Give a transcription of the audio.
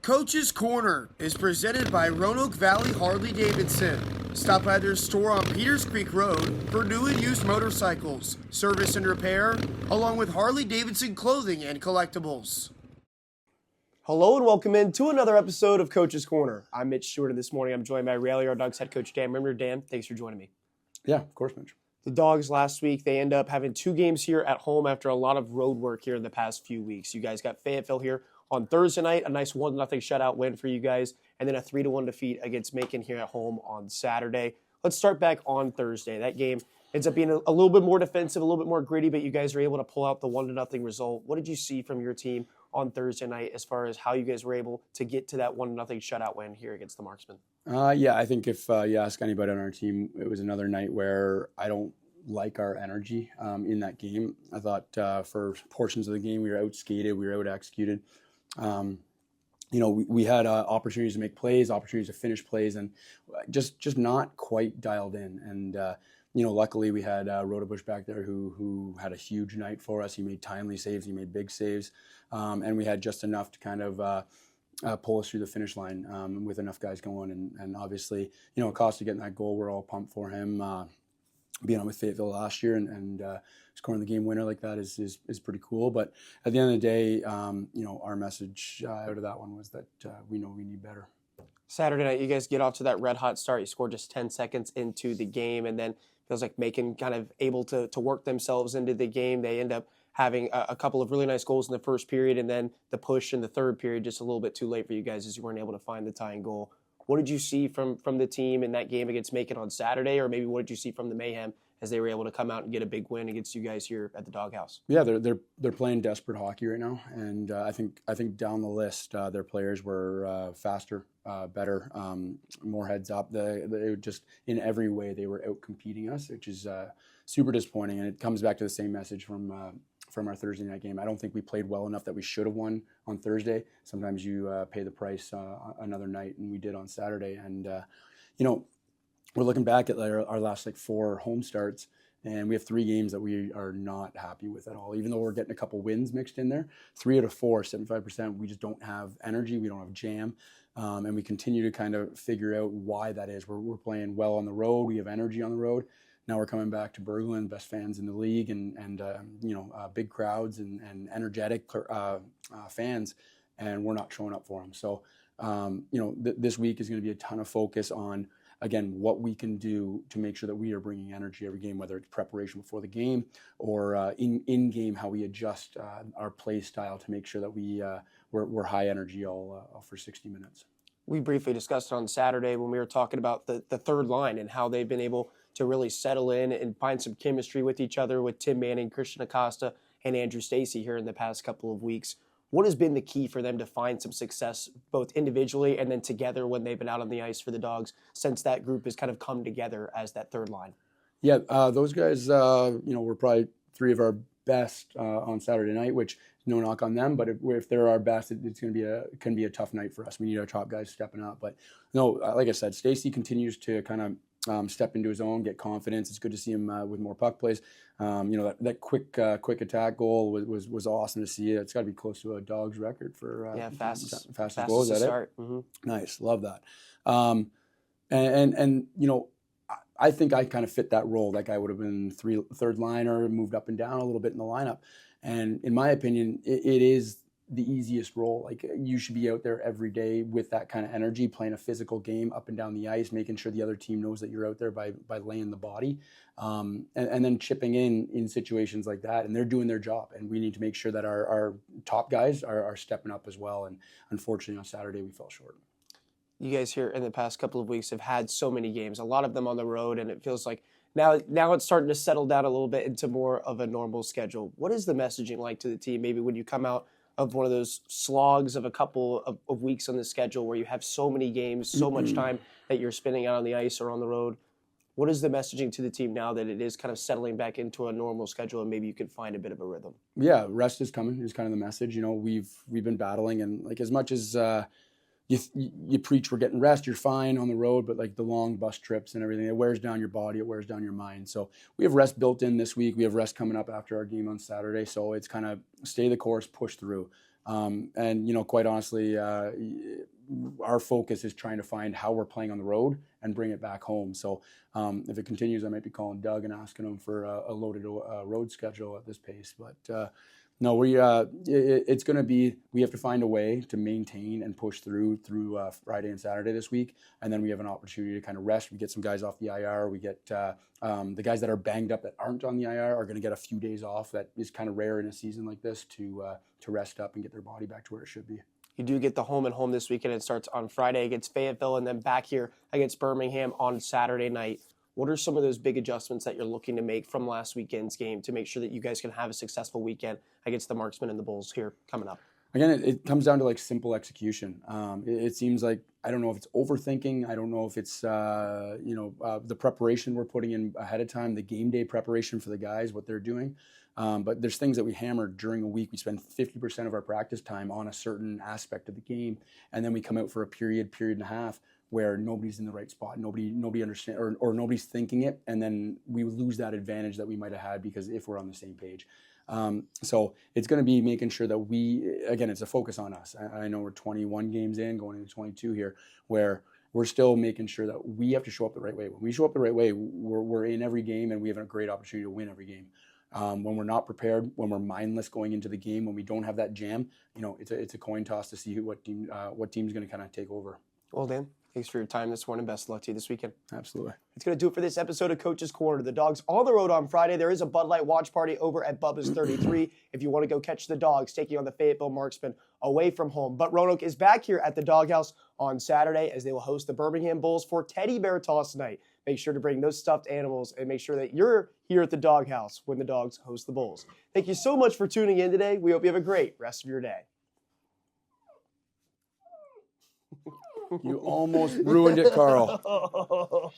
Coach's Corner is presented by Roanoke Valley Harley-Davidson. Stop by their store on Peters Creek Road for new and used motorcycles, service and repair, along with Harley-Davidson clothing and collectibles. Hello and welcome in to another episode of Coach's Corner. I'm Mitch, Stewart, and this morning I'm joined by Dawgs head coach Dan Bremner. Dan, thanks for joining me. Yeah, of course, Mitch. The Dawgs last week, they end up having 2 games here at home after a lot of road work here in the past few weeks. You guys got Fayetteville here on Thursday night, a nice 1-0 shutout win for you guys, and then a 3-1 defeat against Macon here at home on Saturday. Let's start back on Thursday. That game ends up being a little bit more defensive, a little bit more gritty, but you guys were able to pull out the 1-0 result. What did you see from your team on Thursday night as far as how you guys were able to get to that 1-0 shutout win here against the Marksmen? Yeah, I think if you ask anybody on our team, it was another night where I don't like our energy in that game. I thought for portions of the game we were out-skated, we were out-executed. We had opportunities to make plays, opportunities to finish plays, and just not quite dialed in. And luckily we had Rotobush back there who had a huge night for us. He made timely saves, he made big saves, and we had just enough to kind of pull us through the finish line with enough guys going. And obviously, Acosta getting that goal, we're all pumped for him. Being on with Fayetteville last year and scoring the game winner like that is pretty cool. But at the end of the day, our message out of that one was that we know we need better. Saturday night, you guys get off to that red hot start. You scored just 10 seconds into the game, and then feels like Macon kind of able to work themselves into the game. They end up having a couple of really nice goals in the first period, and then the push in the third period just a little bit too late for you guys as you weren't able to find the tying goal. What did you see from the team in that game against Macon on Saturday, or maybe what did you see from the Mayhem as they were able to come out and get a big win against you guys here at the Doghouse? Yeah, they're playing desperate hockey right now, and I think down the list their players were faster, better, more heads up. They just in every way they were out competing us, which is super disappointing. And it comes back to the same message from our Thursday night game. I don't think we played well enough that we should have won on Thursday. Sometimes you pay the price another night, and we did on Saturday. And we're looking back at our last 4 home starts, and we have 3 games that we are not happy with at all. Even though we're getting a couple wins mixed in there, 3 out of 4, 75%, we just don't have energy, we don't have jam, and we continue to kind of figure out why that is. We're playing well on the road, we have energy on the road. Now we're coming back to Berglund, best fans in the league, and big crowds and energetic fans, and we're not showing up for them. So, this week is going to be a ton of focus on, again, what we can do to make sure that we are bringing energy every game, whether it's preparation before the game or in game, how we adjust our play style to make sure that we're high energy all for 60 minutes. We briefly discussed it on Saturday when we were talking about the third line and how they've been able to really settle in and find some chemistry with each other with Tim Manning, Christian Acosta, and Andrew Stacy here in the past couple of weeks. What has been the key for them to find some success both individually and then together when they've been out on the ice for the Dogs since that group has kind of come together as that third line? Yeah, those guys, were probably 3 of our best on Saturday night, which no knock on them, but if they're our best, it's going to be a tough night for us. We need our top guys stepping up. But no, like I said, Stacy continues to kind of step into his own, get confidence. It's good to see him with more puck plays. That quick attack goal was awesome to see. It's got to be close to a Dawgs record for fastest goal. Is that start. it? Mm-hmm. Nice, love that. I think I kind of fit that role. That guy would have been third liner, moved up and down a little bit in the lineup. And in my opinion, it is the easiest role. Like, you should be out there every day with that kind of energy, playing a physical game up and down the ice, making sure the other team knows that you're out there by laying the body, and then chipping in situations like that. And they're doing their job, and we need to make sure that our top guys are stepping up as well. And unfortunately, on Saturday, we fell short. You guys here in the past couple of weeks have had so many games, a lot of them on the road, and it feels like now it's starting to settle down a little bit into more of a normal schedule. What is the messaging like to the team, maybe when you come out of one of those slogs of a couple of weeks on the schedule where you have so many games, so much time that you're spending out on the ice or on the road? What is the messaging to the team now that it is kind of settling back into a normal schedule and maybe you can find a bit of a rhythm? Yeah, rest is coming is kind of the message. We've been battling, and as much as you preach we're getting rest, you're fine on the road, but the long bus trips and everything, it wears down your body, it wears down your mind. So we have rest built in this week. We have rest coming up after our game on Saturday. So it's kind of stay the course, push through. And quite honestly, our focus is trying to find how we're playing on the road and bring it back home. So if it continues, I might be calling Doug and asking him for a loaded road schedule at this pace. But no, it's going to be, we have to find a way to maintain and push through Friday and Saturday this week. And then we have an opportunity to kind of rest. We get some guys off the IR. We get the guys that are banged up that aren't on the IR are going to get a few days off. That is kind of rare in a season like this to rest up and get their body back to where it should be. You do get the home and home this weekend. It starts on Friday against Fayetteville and then back here against Birmingham on Saturday night. What are some of those big adjustments that you're looking to make from last weekend's game to make sure that you guys can have a successful weekend against the Marksmen and the Bulls here coming up? Again, it comes down to like simple execution. It seems like, I don't know if it's overthinking. I don't know if it's the preparation we're putting in ahead of time, the game day preparation for the guys, what they're doing. But there's things that we hammered during a week. We spend 50% of our practice time on a certain aspect of the game, and then we come out for a period and a half where nobody's in the right spot, nobody understands, or nobody's thinking it, and then we lose that advantage that we might have had because if we're on the same page. So it's going to be making sure that it's a focus on us. I know we're 21 games in, going into 22 here, where we're still making sure that we have to show up the right way. When we show up the right way, we're in every game and we have a great opportunity to win every game. When we're not prepared, when we're mindless going into the game, when we don't have that jam, it's a coin toss to see what team's going to kind of take over. Well, Dan, thanks for your time this morning. Best of luck to you this weekend. Absolutely. It's going to do it for this episode of Coach's Corner. The Dawgs on the road on Friday. There is a Bud Light watch party over at Bubba's 33 if you want to go catch the Dawgs taking on the Fayetteville Marksmen away from home. But Roanoke is back here at the Doghouse on Saturday as they will host the Birmingham Bulls for Teddy Bear Toss Night. Make sure to bring those stuffed animals and make sure that you're here at the Doghouse when the Dogs host the Bulls. Thank you so much for tuning in today. We hope you have a great rest of your day. You almost ruined it, Carl.